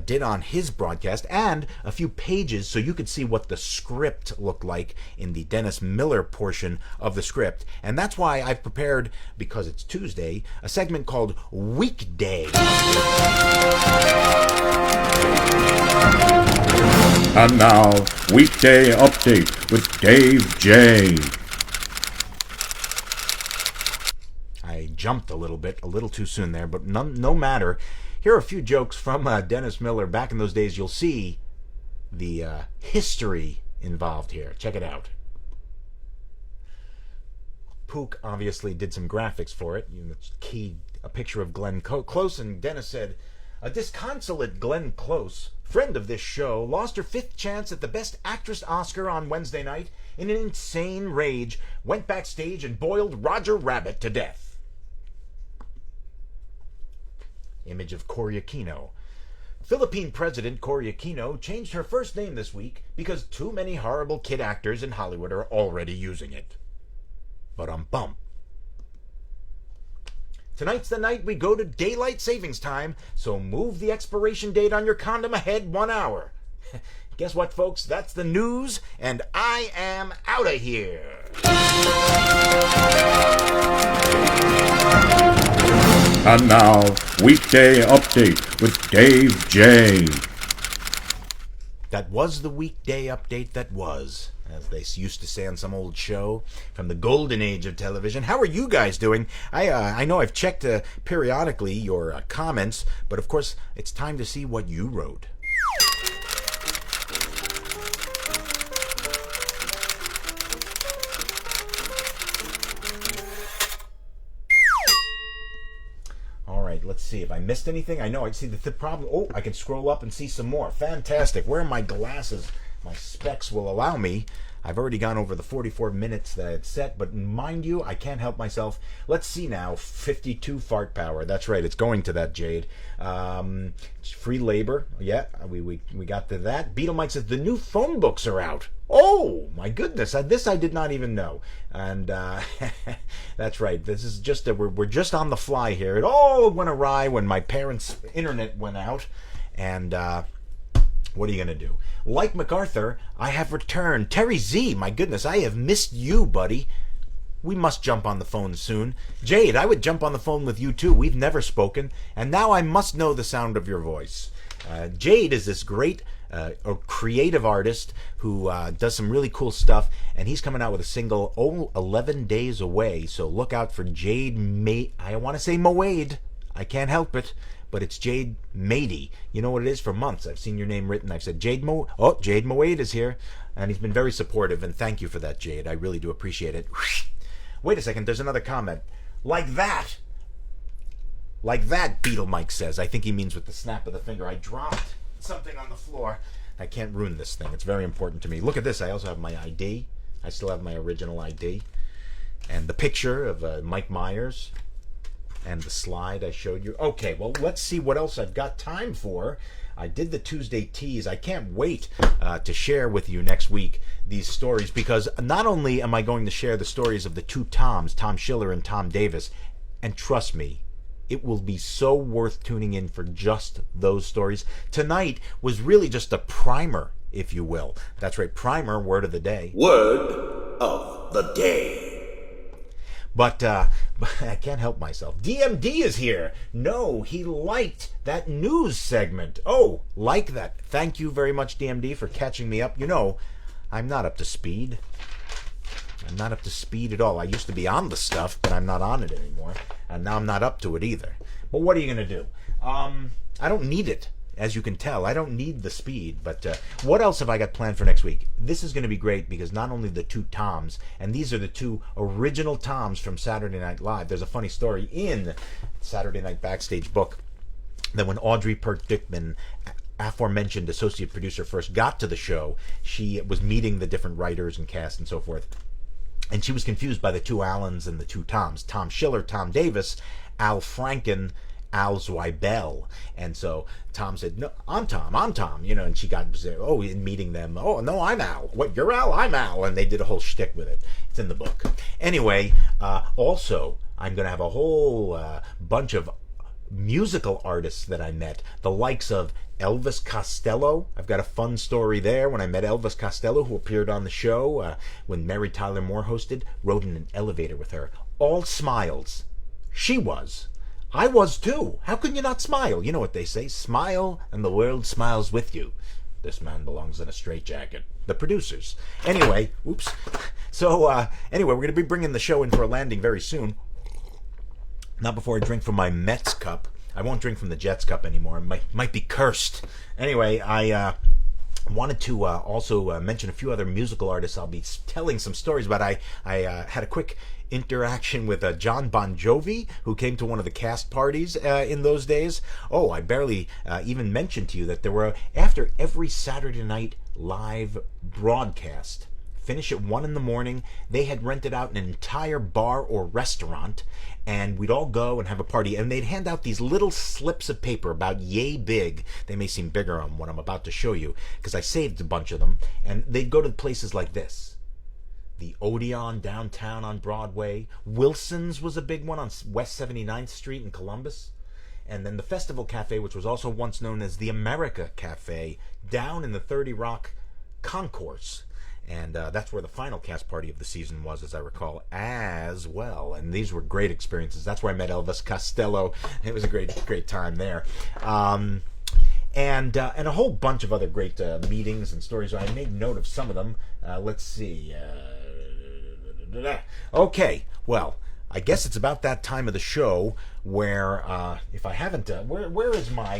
did on his broadcast, and a few pages so you could see what the script looked like in the Dennis Miller portion of the script. And that's why I've prepared, because it's Tuesday, a segment called Weekday. And now, Weekday Update with Dave J. I jumped a little too soon there, but no matter. Here are a few jokes from Dennis Miller. Back in those days, you'll see the history involved here. Check it out. Pook obviously did some graphics for it. Keyed a picture of Glenn Close, and Dennis said, "A disconsolate Glenn Close, friend of this show, lost her 5th chance at the Best Actress Oscar on Wednesday night in an insane rage, went backstage and boiled Roger Rabbit to death." Image of Cory Aquino. Philippine President Cory Aquino changed her first name this week because too many horrible kid actors in Hollywood are already using it. Bum. Tonight's the night we go to daylight savings time, so move the expiration date on your condom ahead 1 hour. Guess what, folks? That's the news, and I am out of here. And now, Weekday Update with Dave J. That was the Weekday Update that was, as they used to say on some old show from the golden age of television. How are you guys doing? I know I've checked periodically your comments, but of course it's time to see what you wrote. All right, let's see if I missed anything. I know I see the problem. Oh, I can scroll up and see some more. Fantastic. Where are my glasses? My specs will allow me. I've already gone over the 44 minutes that I had set, but mind you, I can't help myself. Let's see now. 52 fart power. That's right. It's going to that, Jade. Free labor. Yeah, we got to that. Beetle Mike says the new phone books are out. Oh, my goodness. This I did not even know. And that's right. This is just, we're just on the fly here. It all went awry when my parents' internet went out. And what are you going to do? Like MacArthur, I have returned. Terry Z, my goodness, I have missed you, buddy. We must jump on the phone soon. Jade, I would jump on the phone with you too. We've never spoken, and now I must know the sound of your voice. Jade is this great creative artist who does some really cool stuff, and he's coming out with a single 11 days away, so look out for Jade I want to say Moade. I can't help it. But it's Jade Mady. You know what it is? For months I've seen your name written. I've said Jade Moade is here, and he's been very supportive, and thank you for that, Jade. I really do appreciate it. Wait a second, there's another comment. Like that, Beetle Mike says. I think he means with the snap of the finger. I dropped something on the floor. I can't ruin this thing. It's very important to me. Look at this. I also have my ID. I still have my original ID. And the picture of Mike Myers. And the slide I showed you. Okay, well, let's see what else I've got time for. I did the Tuesday tease. I can't wait to share with you next week these stories, because not only am I going to share the stories of the two Toms, Tom Schiller and Tom Davis, and trust me, it will be so worth tuning in for just those stories. Tonight was really just a primer, if you will. That's right, primer, word of the day. Word of the day. But I can't help myself. DMD is here. No, he liked that news segment. Oh, like that. Thank you very much, DMD, for catching me up. You know, I'm not up to speed. I'm not up to speed at all. I used to be on the stuff, but I'm not on it anymore. And now I'm not up to it either. But what are you going to do? I don't need it. As you can tell, I don't need the speed, but what else have I got planned for next week? This is going to be great because not only the two Toms, and these are the two original Toms from Saturday Night Live. There's a funny story in Saturday Night Backstage book that when Audrey Pert-Dickman, aforementioned associate producer, first got to the show, she was meeting the different writers and cast and so forth. and she was confused by the two Allens and the two Toms. Tom Schiller, Tom Davis, Al Franken, Al Zweibel. And so Tom said, no, I'm Tom, and she got, in meeting them, oh, no, I'm Al. What, you're Al? I'm Al. And they did a whole shtick with it. It's in the book. Anyway, also, I'm going to have a whole bunch of musical artists that I met, the likes of Elvis Costello. I've got a fun story there. When I met Elvis Costello, who appeared on the show when Mary Tyler Moore hosted, rode in an elevator with her. All smiles. She was. I was too. How can you not smile? You know what they say, smile and the world smiles with you. This man belongs in a straitjacket. The producers. Anyway, oops. So, we're going to be bringing the show in for a landing very soon. Not before I drink from my Mets cup. I won't drink from the Jets cup anymore. It might be cursed. Anyway, I wanted to also mention a few other musical artists I'll be telling some stories about. I had a quick interaction with John Bon Jovi, who came to one of the cast parties in those days. Oh, I barely even mentioned to you that there were, after every Saturday night live broadcast, finish at 1 in the morning, they had rented out an entire bar or restaurant, and we'd all go and have a party, and they'd hand out these little slips of paper about yay big. They may seem bigger on what I'm about to show you, because I saved a bunch of them, and they'd go to places like this. The Odeon downtown on Broadway. Wilson's was a big one on West 79th Street in Columbus. And then the Festival Cafe, which was also once known as the America Cafe, down in the 30 Rock Concourse. And that's where the final cast party of the season was, as I recall, as well. And these were great experiences. That's where I met Elvis Costello. It was a great time there. And a whole bunch of other great meetings and stories. I made note of some of them. Let's see. Okay, well, I guess it's about that time of the show where, if I haven't, where is my,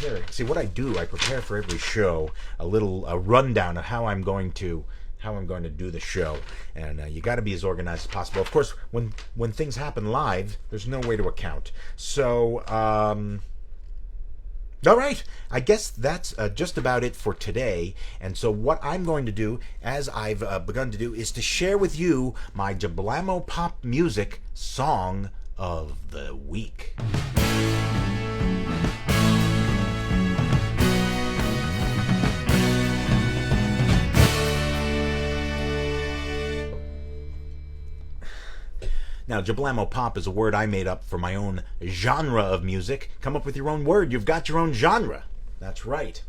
here, see what I do, I prepare for every show a little rundown of how I'm going to do the show, and you got to be as organized as possible. Of course, when things happen live, there's no way to account. So, all right, I guess that's just about it for today. And so what I'm going to do, as I've begun to do, is to share with you my Jablamo Pop Music Song of the Week. Now, Jablamo Pop is a word I made up for my own genre of music. Come up with your own word. You've got your own genre. That's right.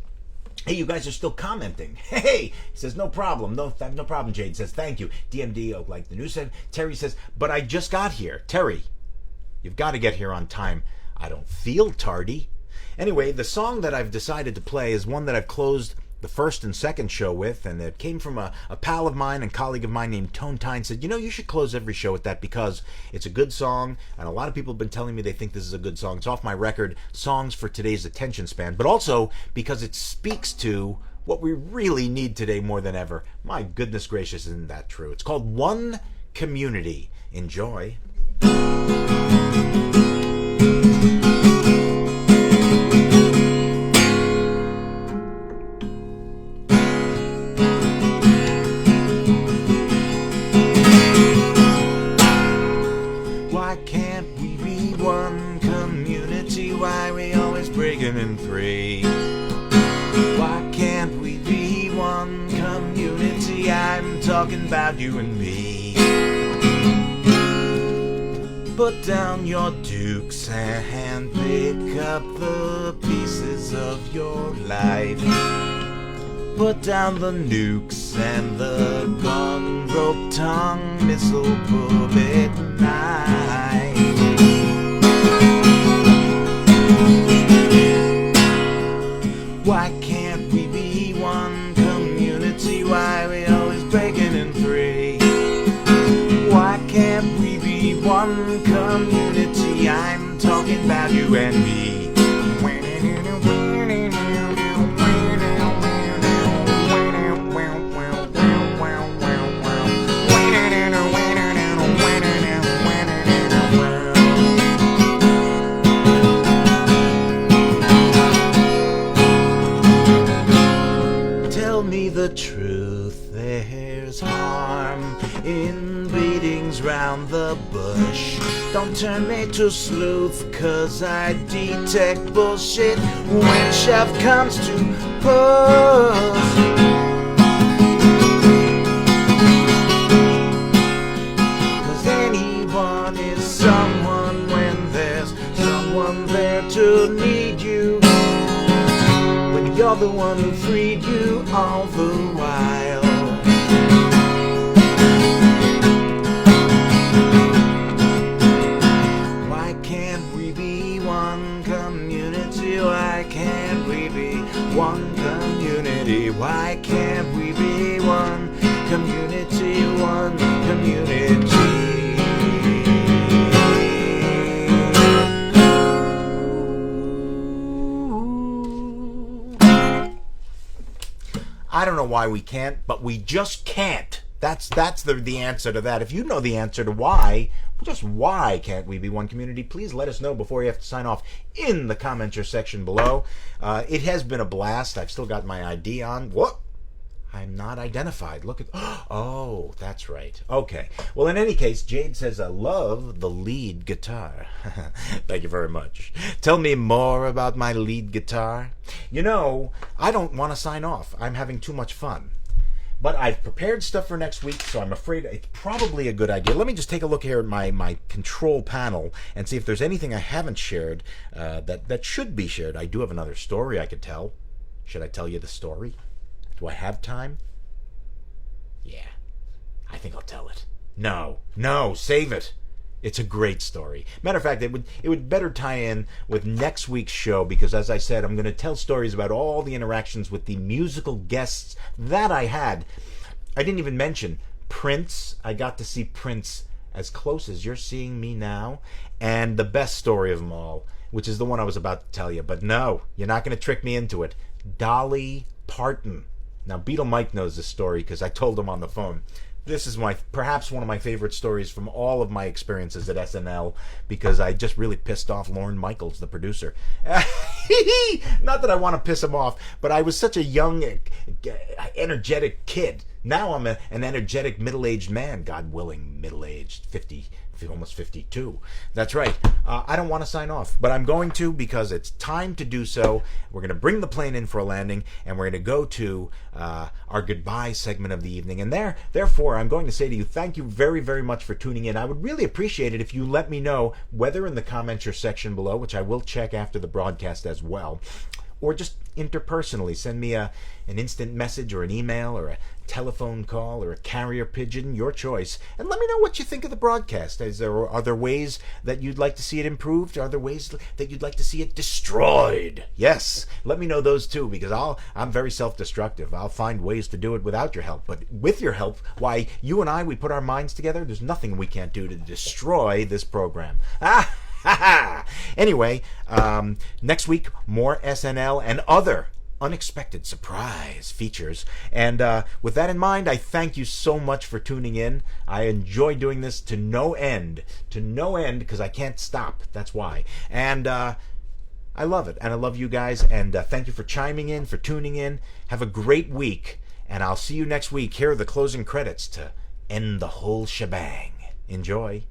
Hey, you guys are still commenting. Hey, he says, no problem. No problem, Jade says, thank you. DMD, like the news said. Terry says, but I just got here. Terry, you've got to get here on time. I don't feel tardy. Anyway, the song that I've decided to play is one that I've closed the first and second show with, and it came from a pal of mine and colleague of mine named Tone Tyne. Said, you should close every show with that because it's a good song, and a lot of people have been telling me they think this is a good song. It's off my record, Songs for Today's Attention Span, but also because it speaks to what we really need today more than ever. My goodness gracious, isn't that true? It's called One Community. Enjoy. In three. Why can't we be one community? I'm talking about you and me. Put down your dukes and pick up the pieces of your life. Put down the nukes and the gun, rope, tongue, missile, bullet, knife. Why can't we be one community? Why are we always breaking in three? Why can't we be one community? I'm talking about you and me. The truth, there's harm in being Don't turn me to sleuth, cause I detect bullshit when shove comes to push. Cause anyone is someone when there's someone there to need you, when you're the one who freed you all the while. Why can't we be one community? Why can't we be one community? Why can't we be one community? One community. I don't know why we can't, but we just can't. That's the answer to that. If you know the answer to why, just why can't we be one community, please let us know before you have to sign off in the commenter section below. It has been a blast. I've still got my ID on. What? I'm not identified. Look at... Oh, that's right. Okay. Well, in any case, Jade says, I love the lead guitar. Thank you very much. Tell me more about my lead guitar. You know, I don't want to sign off. I'm having too much fun. But I've prepared stuff for next week, so I'm afraid it's probably a good idea. Let me just take a look here at my control panel and see if there's anything I haven't shared that should be shared. I do have another story I could tell. Should I tell you the story? Do I have time? Yeah, I think I'll tell it. No, save it. It's a great story. Matter of fact, it would better tie in with next week's show because, as I said, I'm going to tell stories about all the interactions with the musical guests that I had. I didn't even mention Prince. I got to see Prince as close as you're seeing me now. And the best story of them all, which is the one I was about to tell you. But no, you're not going to trick me into it. Dolly Parton. Now, Beetle Mike knows this story because I told him on the phone. This is perhaps one of my favorite stories from all of my experiences at SNL because I just really pissed off Lorne Michaels, the producer. Not that I want to piss him off, but I was such a young, energetic kid. Now I'm an energetic middle-aged man, God willing, middle-aged, 50, almost 52. That's right. I don't want to sign off, but I'm going to because it's time to do so. We're going to bring the plane in for a landing, and we're going to go to our goodbye segment of the evening. And therefore, I'm going to say to you, thank you very, very much for tuning in. I would really appreciate it if you let me know, whether in the commenter section below, which I will check after the broadcast as well, or just interpersonally. Send me an instant message or an email or a telephone call or a carrier pigeon, your choice, and let me know what you think of the broadcast. Are there ways that you'd like to see it improved? Are there ways that you'd like to see it destroyed? Yes, let me know those too, because I'm very self-destructive. I'll find ways to do it without your help, but with your help, why, you and I, we put our minds together, there's nothing we can't do to destroy this program. Anyway, next week, more SNL and other unexpected surprise features. And with that in mind, I thank you so much for tuning in. I enjoy doing this to no end, because I can't stop. That's why. And I love it, and I love you guys, and thank you for chiming in, for tuning in. Have a great week, and I'll see you next week. Here are the closing credits to end the whole shebang. Enjoy.